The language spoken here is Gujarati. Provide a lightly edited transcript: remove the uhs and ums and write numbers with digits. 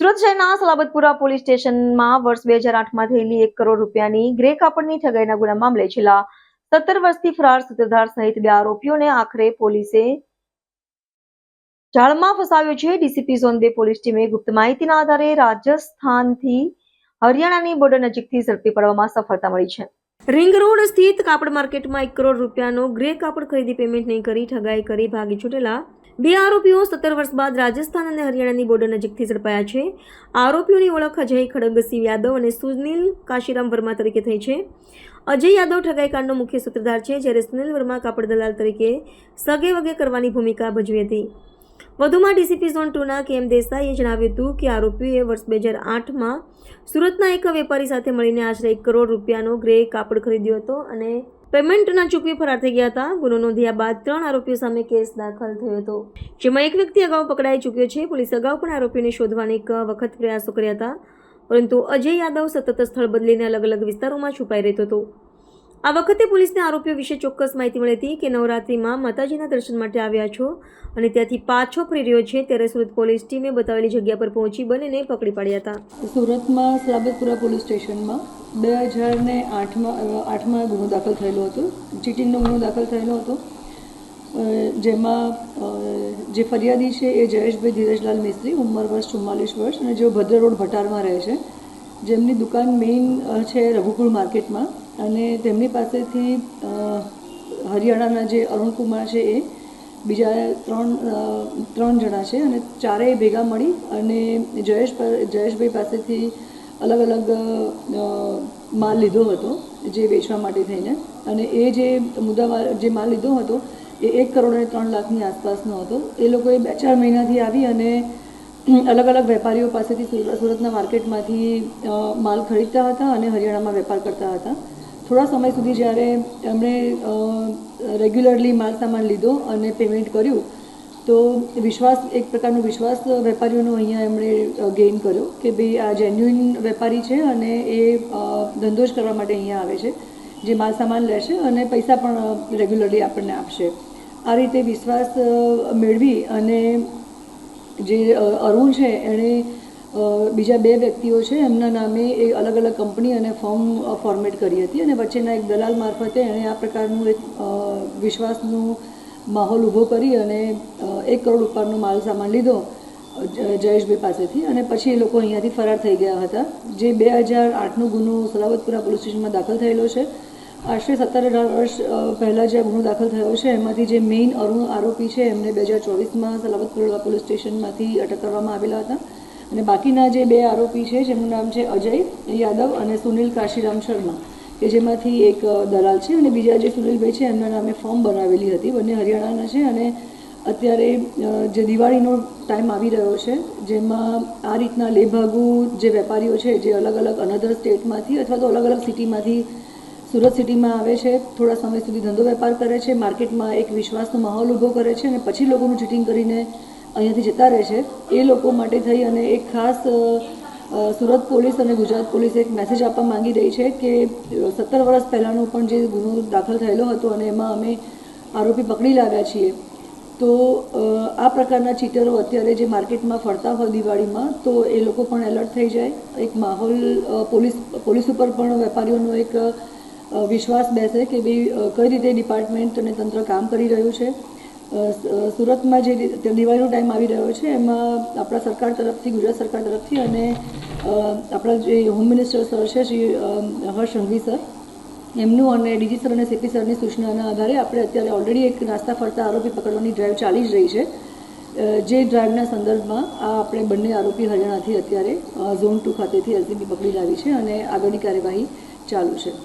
સુરત શહેરના સલાબતપુરા પોલીસ સ્ટેશનમાં વર્ષ 2008માં થયેલી 1 કરોડ રૂપિયાની ગ્રે કાપડની ઠગાઈના ગુના મામલે છેલ્લા 17 વર્ષથી ફરાર સૂત્રધાર સહિત 2 આરોપીઓને આખરે પોલીસે જાળમાં ફસાવ્યો છે। ડીસીપી ઝોન 2 પોલીસ ટીમે ગુપ્ત માહિતીના આધારે રાજસ્થાનથી હરિયાણાની બોર્ડર નજીકથી ઝડપી પાડવામાં સફળતા મળી છે। રિંગ રોડ સ્થિત કાપડ માર્કેટમાં 1 કરોડ રૂપિયાનો ગ્રે કાપડ ખરીદી પેમેન્ટ નહીં કરી ઠગાઈ કરી ભાગી છૂટેલા 2 આરોપીઓ 17 વર્ષ બાદ રાજસ્થાન અને હરિયાણાની બોર્ડર નજીકથી ઝડપાયા છે। આરોપીઓની ઓળખ અજય ખડગસિંહ યાદવ અને સુનિલ કાશીરામ વર્મા તરીકે થઈ છે। અજય યાદવ ઠગાઈ કાંડનો મુખ્ય સૂત્રધાર છે, જ્યારે સુનિલ વર્મા કાપડ દલાલ તરીકે સગે વગે કરવાની ભૂમિકા ભજવી હતી। વધુમાં ડીસીપી ઝોન 2ના કેએમ દેસાઈએ જણાવ્યું હતું કે આરોપીઓએ વર્ષ 2008માં સુરતના એક વેપારી સાથે મળીને આશરે 1 કરોડ રૂપિયાનો ગ્રે કાપડ ખરીદ્યો હતો અને પેમેન્ટ ન ચૂકવી ફરાર થઈ ગયા હતા। ગુનો નોંધ્યા બાદ 3 આરોપીઓ સામે કેસ દાખલ થયો હતો, જેમાં એક વ્યક્તિ અગાઉ પકડાઈ ચૂક્યો છે। પોલીસે અગાઉ પણ આરોપીઓને શોધવાની એક વખત પ્રયાસો કર્યા હતા, પરંતુ અજય યાદવ સતત સ્થળ બદલીને અલગ અલગ વિસ્તારોમાં છુપાઈ રહેતો હતો। આ વખતે પોલીસને આરોપીઓ વિશે ચોક્કસ માહિતી મળી હતી કે નવરાત્રિમાં માતાજીના દર્શન માટે આવ્યા છો અને ત્યાંથી પાછો ફરી રહ્યો છે, ત્યારે સુરત પોલીસ ટીમે બતાવેલી જગ્યા પર પહોંચી બંનેને પકડી પાડ્યા હતા। સુરતમાં સલાબતપુરા પોલીસ સ્ટેશનમાં 2008માં ગુનો દાખલ થયેલો હતો, ચીટિંગનો ગુનો દાખલ થયેલો હતો, જેમાં જે ફરિયાદી છે એ જયેશભાઈ ધીરજલાલ મિસ્ત્રી, ઉંમર વર્ષ 44 વર્ષ, અને જેઓ ભદ્ર રોડ ભટારમાં રહે છે, જેમની દુકાન મેઇન છે રઘુકુળ માર્કેટમાં, અને તેમની પાસેથી હરિયાણાના જે અરુણકુમાર છે એ બીજા ત્રણ જણા છે, અને ચારેય ભેગા મળી અને જયેશભાઈ પાસેથી અલગ અલગ માલ લીધો હતો જે વેચવા માટે થઈને, અને એ જે જે માલ લીધો હતો એ 1 કરોડ અને 3 લાખની આસપાસનો હતો। એ લોકોએ 2-4 મહિનાથી આવી અને અલગ અલગ વેપારીઓ પાસેથી સુરતના માર્કેટમાંથી માલ ખરીદતા હતા અને હરિયાણામાં વેપાર કરતા હતા। થોડા સમય સુધી જ્યારે એમણે રેગ્યુલરલી માલ સામાન લીધો અને પેમેન્ટ કર્યું, તો એક પ્રકારનો વિશ્વાસ વેપારીઓનો અહીંયા એમણે ગેઇન કર્યો કે ભાઈ આ જેન્યુઇન વેપારી છે અને એ ધંધો જ કરવા માટે અહીંયા આવે છે, જે માલ સામાન લેશે અને પૈસા પણ રેગ્યુલરલી આપણને આપશે। આ રીતે વિશ્વાસ મેળવી અને જે અરુણ છે એણે બીજા 2 વ્યક્તિઓ છે એમના નામે એ અલગ અલગ કંપની અને ફોર્મ ફોર્મેટ કરી હતી, અને વચ્ચેના એક દલાલ મારફતે એણે આ પ્રકારનું એક વિશ્વાસનું માહોલ ઊભો કરી અને 1 કરોડ ઉપરનો માલ સામાન લીધો જયેશભાઈ પાસેથી, અને પછી એ લોકો અહીંયાથી ફરાર થઈ ગયા હતા। જે 2008નો ગુનો સલાબતપુરા પોલીસ સ્ટેશનમાં દાખલ થયેલો છે, આશરે 17-18 વર્ષ પહેલાં જે ગુનો દાખલ થયો છે એમાંથી જે મેઇન અરુણ આરોપી છે એમને 2024માં સલાબતપુરા પોલીસ સ્ટેશનમાંથી અટક કરવામાં આવેલા હતા, અને બાકીના જે 2 આરોપી છે જેમનું નામ છે અજય યાદવ અને સુનિલ કાશીરામ શર્મા, કે જેમાંથી એક દલાલ છે, અને બીજા જે સુનિલભાઈ છે એમના નામે ફોર્મ બનાવેલી હતી, બંને હરિયાણાના છે। અને અત્યારે જે દિવાળીનો ટાઈમ આવી રહ્યો છે, જેમાં આ રીતના લેભાગુ જે વેપારીઓ છે જે અલગ અલગ અનધર સ્ટેટમાંથી અથવા તો અલગ અલગ સિટીમાંથી સુરત સિટીમાં આવે છે, થોડા સમય સુધી ધંધો વેપાર કરે છે, માર્કેટમાં એક વિશ્વાસનો માહોલ ઊભો કરે છે અને પછી લોકોનું ચીટિંગ કરીને અહીંયાથી જતા રહે છે। એ લોકો માટે થઈ અને એક ખાસ સુરત પોલીસ અને ગુજરાત પોલીસ એક મેસેજ આપવા માંગી રહી છે કે 17 વર્ષ પહેલાંનો પણ જે ગુનો દાખલ થયેલો હતો અને એમાં અમે આરોપી પકડી લાવ્યા છીએ, તો આ પ્રકારના ચીટરો અત્યારે જે માર્કેટમાં ફરતા હોય દિવાળીમાં, તો એ લોકો પણ એલર્ટ થઈ જાય, એક માહોલ પોલીસ ઉપર પણ વેપારીઓનો એક વિશ્વાસ બેસે કે ભાઈ કઈ રીતે ડિપાર્ટમેન્ટ અને તંત્ર કામ કરી રહ્યું છે। સુરતમાં જે દિવાળીનો ટાઈમ આવી રહ્યો છે એમાં આપણા સરકાર તરફથી, ગુજરાત સરકાર તરફથી અને આપણા જે હોમ મિનિસ્ટર સર છે શ્રી હર્ષ સંઘવી સર, એમનું અને ડીજી સર અને સીપી સરની સૂચનાના આધારે આપણે અત્યારે ઓલરેડી એક નાસ્તા ફરતા આરોપી પકડવાની ડ્રાઈવ ચાલી જ રહી છે, જે ડ્રાઈવના સંદર્ભમાં આ આપણે બંને આરોપી હરિયાણાથી અત્યારે ઝોન 2 ખાતેથી એલસીબી પકડી લાવી છે અને આગળની કાર્યવાહી ચાલુ છે।